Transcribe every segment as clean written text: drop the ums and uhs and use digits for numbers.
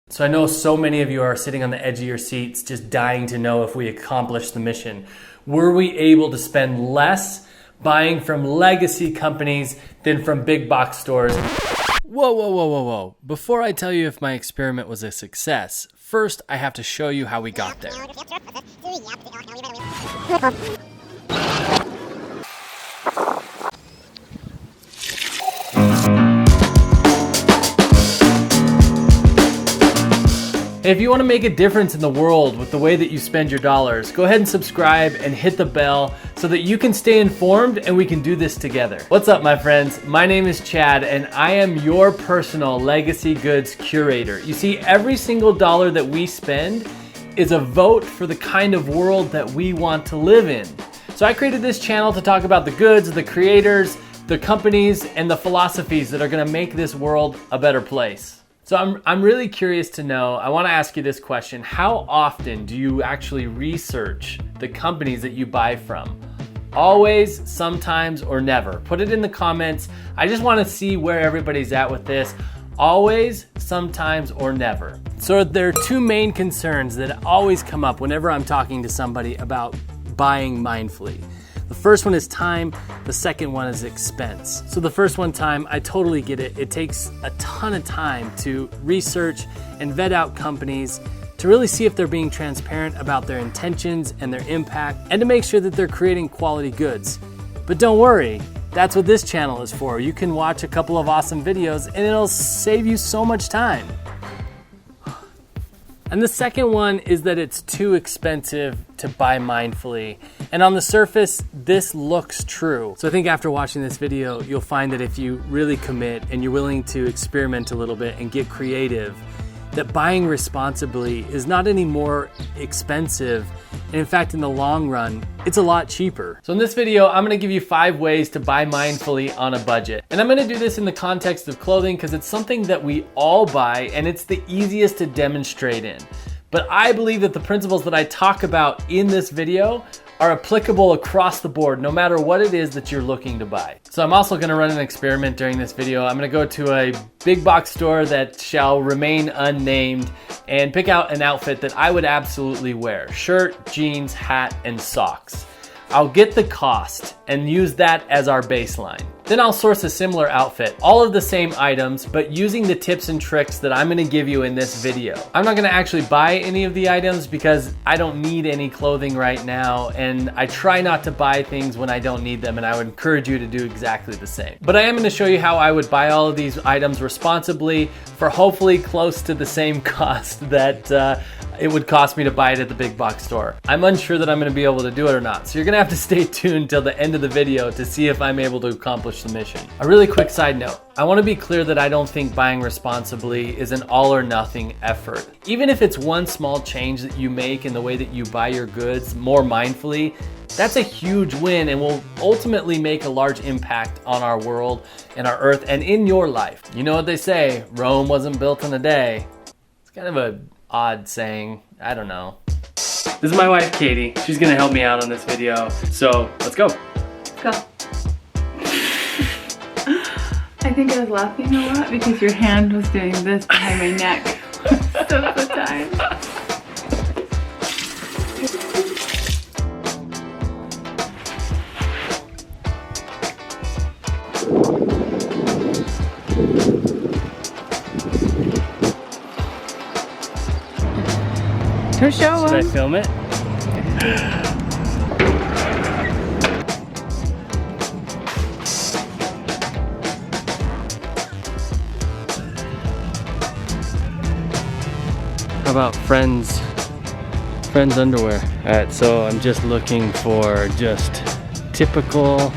So I know so many of you are sitting on the edge of your seats just dying to know if we accomplished the mission. Were we able to spend less buying from legacy companies than from big box stores? Whoa. Before I tell you if my experiment was a success, first I have to show you how we got there. If you want to make a difference in the world with the way that you spend your dollars, go ahead and subscribe and hit the bell so that you can stay informed and we can do this together. What's up, my friends? My name is Chad and I am your personal legacy goods curator. You see, every single dollar that we spend is a vote for the kind of world that we want to live in. So I created this channel to talk about the goods, the creators, the companies, and the philosophies that are going to make this world a better place. So I'm really curious to know, I want to ask you this question. How often do you actually research the companies that you buy from? Always, sometimes, or never? Put it in the comments. I just want to see where everybody's at with this. Always, sometimes, or never. So there are two main concerns that always come up whenever I'm talking to somebody about buying mindfully. The first one is time, the second one is expense. So the first one, time, I totally get it. It takes a ton of time to research and vet out companies to really see if they're being transparent about their intentions and their impact, and to make sure that they're creating quality goods. But don't worry, that's what this channel is for. You can watch a couple of awesome videos and it'll save you so much time. And the second one is that it's too expensive to buy mindfully. And on the surface, this looks true. So I think after watching this video, you'll find that if you really commit and you're willing to experiment a little bit and get creative, that buying responsibly is not any more expensive. And in fact, in the long run, it's a lot cheaper. So in this video, I'm gonna give you 5 ways to buy mindfully on a budget. And I'm gonna do this in the context of clothing because it's something that we all buy and it's the easiest to demonstrate in. But I believe that the principles that I talk about in this video are applicable across the board, no matter what it is that you're looking to buy. So I'm also gonna run an experiment during this video. I'm gonna go to a big box store that shall remain unnamed and pick out an outfit that I would absolutely wear. Shirt, jeans, hat, and socks. I'll get the cost and use that as our baseline. Then I'll source a similar outfit, all of the same items, but using the tips and tricks that I'm gonna give you in this video. I'm not gonna actually buy any of the items because I don't need any clothing right now, and I try not to buy things when I don't need them, and I would encourage you to do exactly the same. But I am gonna show you how I would buy all of these items responsibly for hopefully close to the same cost that it would cost me to buy it at the big box store. I'm unsure that I'm gonna be able to do it or not, so you're gonna have to stay tuned till the end of the video to see if I'm able to accomplish the mission. A really quick side note, I wanna be clear that I don't think buying responsibly is an all or nothing effort. Even if it's one small change that you make in the way that you buy your goods more mindfully, that's a huge win and will ultimately make a large impact on our world and our earth and in your life. You know what they say, Rome wasn't built in a day. It's kind of a odd saying, I don't know. This is my wife, Katie. She's gonna help me out on this video. So let's go. Let's go. I think I was laughing a lot because your hand was doing this behind my neck most of the time. Don't show Should I them. film it? How about Friends underwear? All right, so I'm just looking for just typical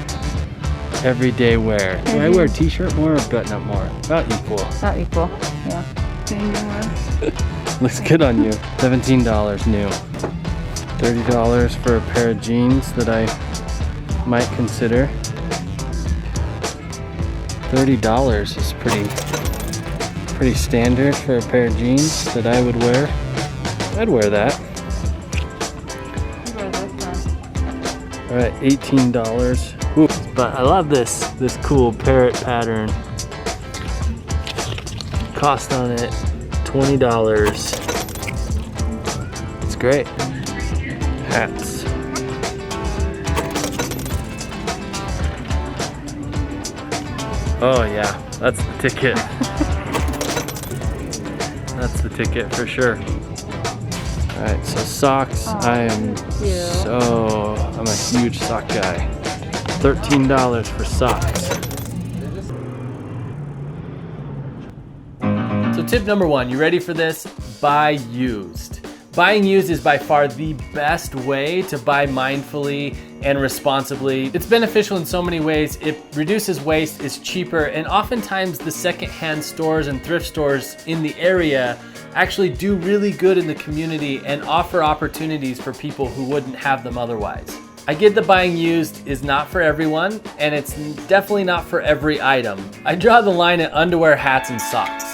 everyday wear. Do I wear a t-shirt more or button up more? About equal. Not equal, yeah. Looks good on you. $17 new. $30 for a pair of jeans that I might consider. $30 is pretty standard for a pair of jeans that I would wear. I'd wear that. All right, $18. Ooh, but I love this cool parrot pattern. Cost on it $20. It's great. Hats. Oh yeah, that's the ticket. That's the ticket for sure. All right, so socks. I'm a huge sock guy. $13 for socks. So tip number one, you ready for this? Buy used. Buying used is by far the best way to buy mindfully and responsibly. It's beneficial in so many ways. It reduces waste, it's cheaper, and oftentimes the secondhand stores and thrift stores in the area actually do really good in the community and offer opportunities for people who wouldn't have them otherwise. I get that buying used is not for everyone, and it's definitely not for every item. I draw the line at underwear, hats, and socks.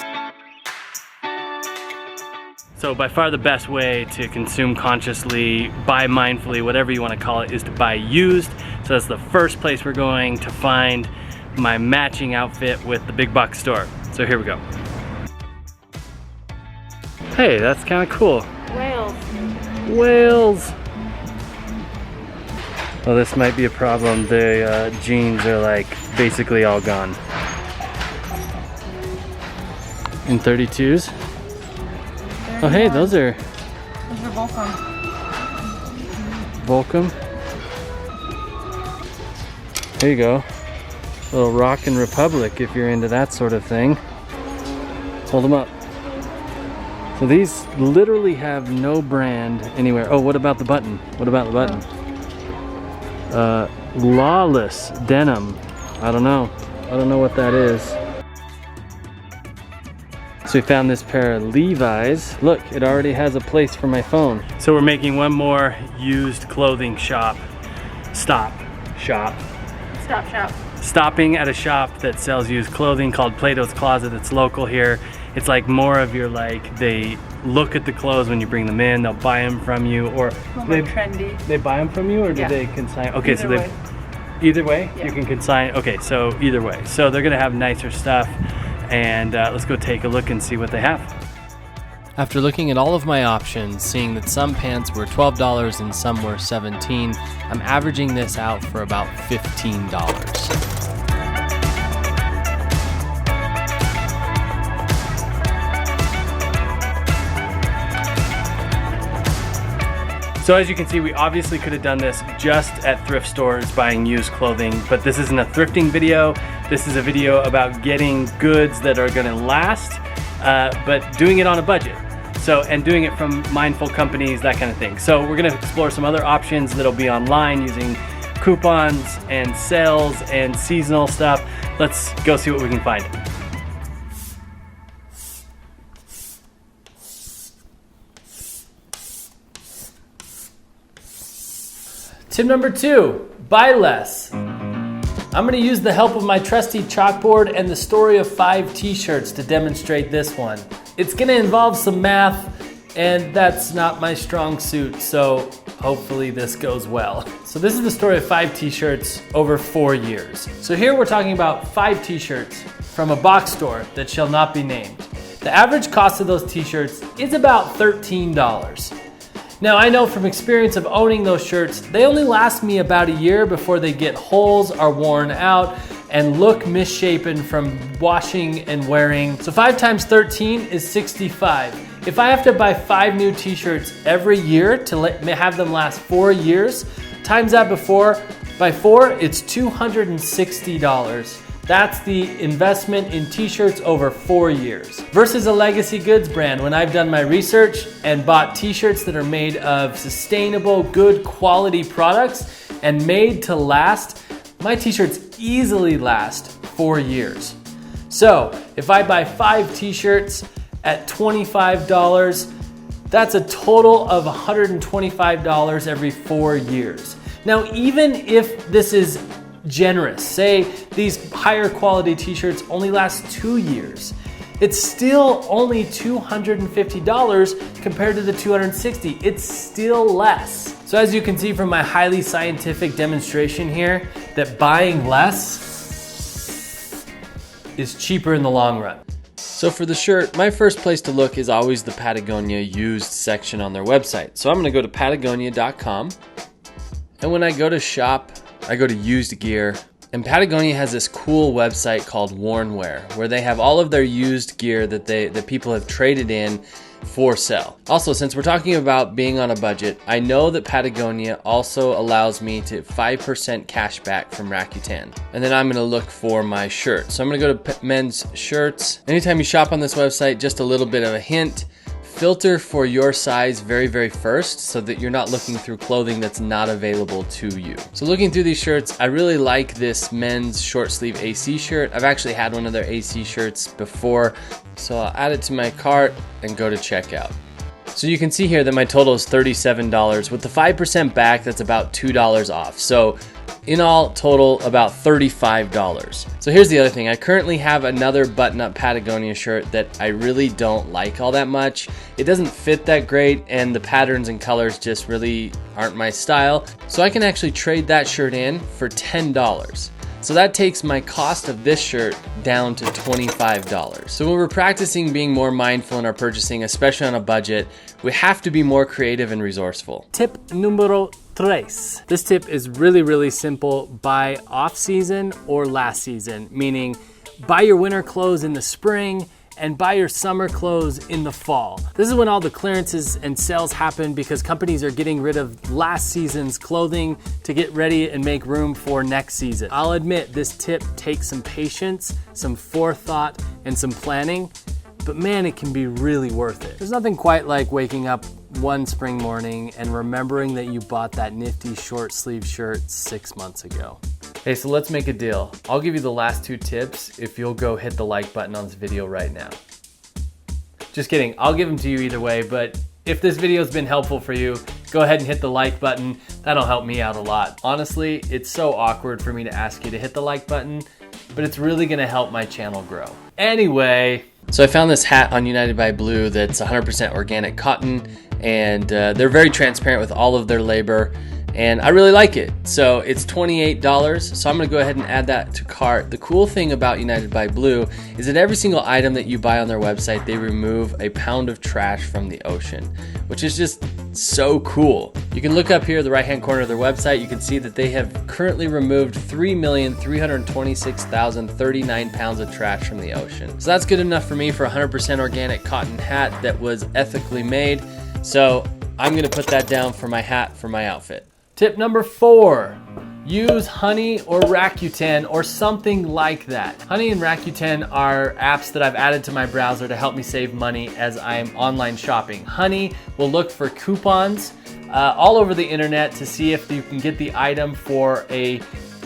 So by far the best way to consume consciously, buy mindfully, whatever you want to call it, is to buy used. So that's the first place we're going to find my matching outfit with the big box store. So here we go. Hey, that's kind of cool. Whales. Whales. Well, this might be a problem. The jeans are like basically all gone. In 32s. Oh hey, those are Volcom. Volcom. There you go. A little Rockin' Republic if you're into that sort of thing. Hold them up. So these literally have no brand anywhere. Oh, what about the button? What about the button? Lawless denim. I don't know. I don't know what that is. So we found this pair of Levi's. Look, it already has a place for my phone. So we're making one more used clothing shop. Stop shop. Stopping at a shop that sells used clothing called Plato's Closet. It's local here. It's like more of your like, they look at the clothes when you bring them in, they'll buy them from you, or More trendy. they buy them from you, or do they consign? Okay, Either so way. Either way, Yeah. you can consign. Okay, so either way. So they're gonna have nicer stuff, and let's go take a look and see what they have. After looking at all of my options, seeing that some pants were $12 and some were $17, I'm averaging this out for about $15. So as you can see, we obviously could have done this just at thrift stores buying used clothing, but this isn't a thrifting video. This is a video about getting goods that are gonna last, but doing it on a budget. So, and doing it from mindful companies, that kind of thing. So we're gonna explore some other options that'll be online using coupons and sales and seasonal stuff. Let's go see what we can find. Tip number 2, buy less. I'm gonna use the help of my trusty chalkboard and the story of 5 t-shirts to demonstrate this one. It's gonna involve some math, and that's not my strong suit, so hopefully this goes well. So this is the story of 5 t-shirts over 4 years. So here we're talking about 5 t-shirts from a box store that shall not be named. The average cost of those t-shirts is about $13. Now I know from experience of owning those shirts, they only last me about a year before they get holes, are worn out, and look misshapen from washing and wearing. So 5 times 13 is 65. If I have to buy 5 new t-shirts every year to have them last 4 years, times that by 4, it's $260. That's the investment in t-shirts over 4 years. Versus a legacy goods brand, when I've done my research and bought t-shirts that are made of sustainable, good quality products and made to last, my t-shirts easily last 4 years. So if I buy 5 t-shirts at $25, that's a total of $125 every 4 years. Now, even if this is generous, say these higher quality t-shirts only last 2 years, it's still only $250 compared to the $260. It's still less. So as you can see from my highly scientific demonstration here, that buying less is cheaper in the long run. So for the shirt, my first place to look is always the Patagonia used section on their website. So I'm gonna go to patagonia.com, and when I go to shop, I go to used gear, and Patagonia has this cool website called Wornwear, where they have all of their used gear that people have traded in for sale. Also, since we're talking about being on a budget, I know that Patagonia also allows me to 5% cash back from Rakuten. And then I'm gonna look for my shirt. So I'm gonna go to men's shirts. Anytime you shop on this website, just a little bit of a hint, filter for your size very first so that you're not looking through clothing that's not available to you. So looking through these shirts, I really like this men's short sleeve AC shirt. I've actually had one of their AC shirts before, so I'll add it to my cart and go to checkout. So you can see here that my total is $37. With the 5% back, that's about $2 off. So in all, total about $35. So here's the other thing. I currently have another button-up Patagonia shirt that I really don't like all that much. It doesn't fit that great, and the patterns and colors just really aren't my style. So I can actually trade that shirt in for $10. So that takes my cost of this shirt down to $25. So when we're practicing being more mindful in our purchasing, especially on a budget, we have to be more creative and resourceful. Tip numero 3. This tip is really simple. Buy off season or last season, meaning buy your winter clothes in the spring and buy your summer clothes in the fall. This is when all the clearances and sales happen because companies are getting rid of last season's clothing to get ready and make room for next season. I'll admit this tip takes some patience, some forethought, and some planning, but man, it can be really worth it. There's nothing quite like waking up one spring morning and remembering that you bought that nifty short sleeve shirt 6 months ago. Hey, so let's make a deal. I'll give you the last 2 tips if you'll go hit the like button on this video right now. Just kidding, I'll give them to you either way, but if this video's been helpful for you, go ahead and hit the like button. That'll help me out a lot. Honestly, it's so awkward for me to ask you to hit the like button, but it's really gonna help my channel grow. Anyway. So I found this hat on United by Blue that's 100% organic cotton, and they're very transparent with all of their labor. And I really like it. So it's $28, so I'm gonna go ahead and add that to cart. The cool thing about United by Blue is that every single item that you buy on their website, they remove a pound of trash from the ocean, which is just so cool. You can look up here the right hand corner of their website. You can see that they have currently removed 3,326,039 pounds of trash from the ocean. So that's good enough for me for a 100% organic cotton hat that was ethically made. So I'm gonna put that down for my hat for my outfit. Tip number 4, use Honey or Rakuten or something like that. Honey and Rakuten are apps that I've added to my browser to help me save money as I'm online shopping. Honey will look for coupons all over the internet to see if you can get the item for a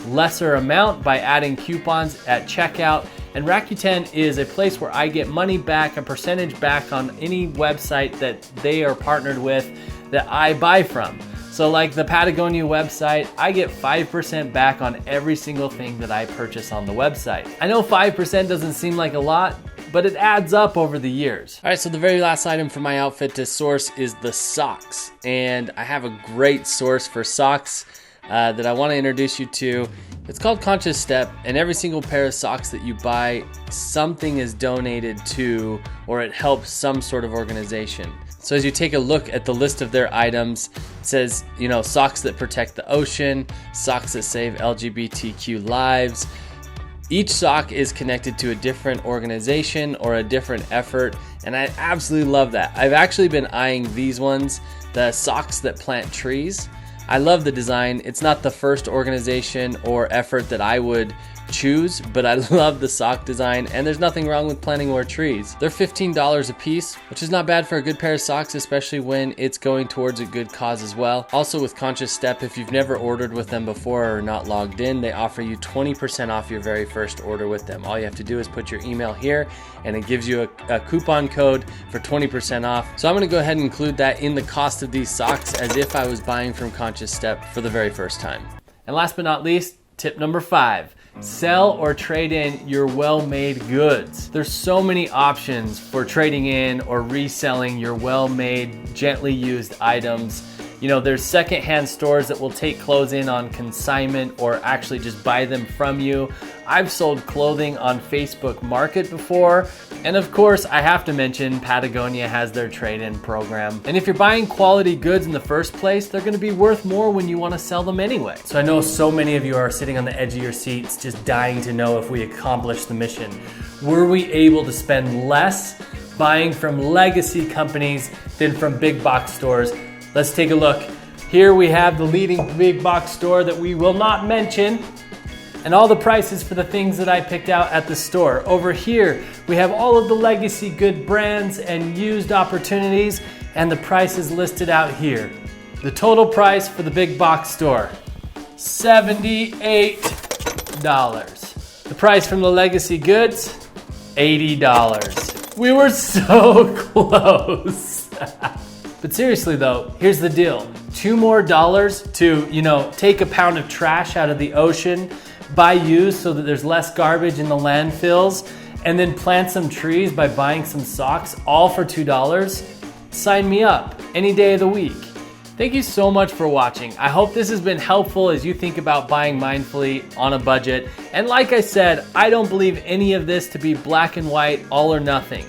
lesser amount by adding coupons at checkout. And Rakuten is a place where I get money back, a percentage back on any website that they are partnered with that I buy from. So like the Patagonia website, I get 5% back on every single thing that I purchase on the website. I know 5% doesn't seem like a lot, but it adds up over the years. All right, so the very last item for my outfit to source is the socks. And I have a great source for socks that I want to introduce you to. It's called Conscious Step, and every single pair of socks that you buy, something is donated to, or it helps some sort of organization. So as you take a look at the list of their items, it says, socks that protect the ocean, socks that save LGBTQ lives. Each sock is connected to a different organization or a different effort, and I absolutely love that. I've actually been eyeing these ones, the socks that plant trees. I love the design. It's not the first organization or effort that I would choose, but I love the sock design, and there's nothing wrong with planting more trees. They're $15 a piece, which is not bad for a good pair of socks, especially when it's going towards a good cause as well. Also with Conscious Step, if you've never ordered with them before or not logged in, they offer you 20% off your very first order with them. All you have to do is put your email here, and it gives you a coupon code for 20% off. So I'm gonna go ahead and include that in the cost of these socks as if I was buying from Conscious Step for the very first time. And last but not least, tip number 5. Sell or trade in your well-made goods. There's so many options for trading in or reselling your well-made, gently used items. There's secondhand stores that will take clothes in on consignment or actually just buy them from you. I've sold clothing on Facebook Market before And of course, I have to mention Patagonia has their trade-in program. And if you're buying quality goods in the first place, they're gonna be worth more when you wanna sell them anyway. So I know so many of you are sitting on the edge of your seats just dying to know if we accomplished the mission. Were we able to spend less buying from legacy companies than from big box stores? Let's take a look. Here we have the leading big box store that we will not mention, and all the prices for the things that I picked out at the store. Over here, we have all of the legacy good brands and used opportunities, and the prices listed out here. The total price for the big box store, $78. The price from the legacy goods, $80. We were so close. But seriously though, here's the deal. $2 more to, take a pound of trash out of the ocean, buy used so that there's less garbage in the landfills, and then plant some trees by buying some socks, all for $2. Sign me up any day of the week. Thank you so much for watching. I hope this has been helpful as you think about buying mindfully on a budget. And like I said, I don't believe any of this to be black and white, all or nothing.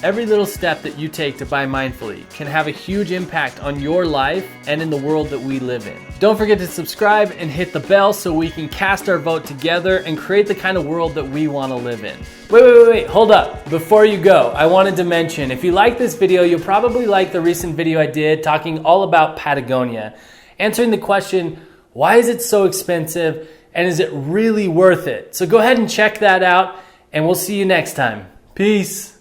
Every little step that you take to buy mindfully can have a huge impact on your life and in the world that we live in. Don't forget to subscribe and hit the bell so we can cast our vote together and create the kind of world that we want to live in. Wait, hold up. Before you go, I wanted to mention, if you like this video, you'll probably like the recent video I did talking all about Patagonia, answering the question, why is it so expensive and is it really worth it? So go ahead and check that out and we'll see you next time. Peace.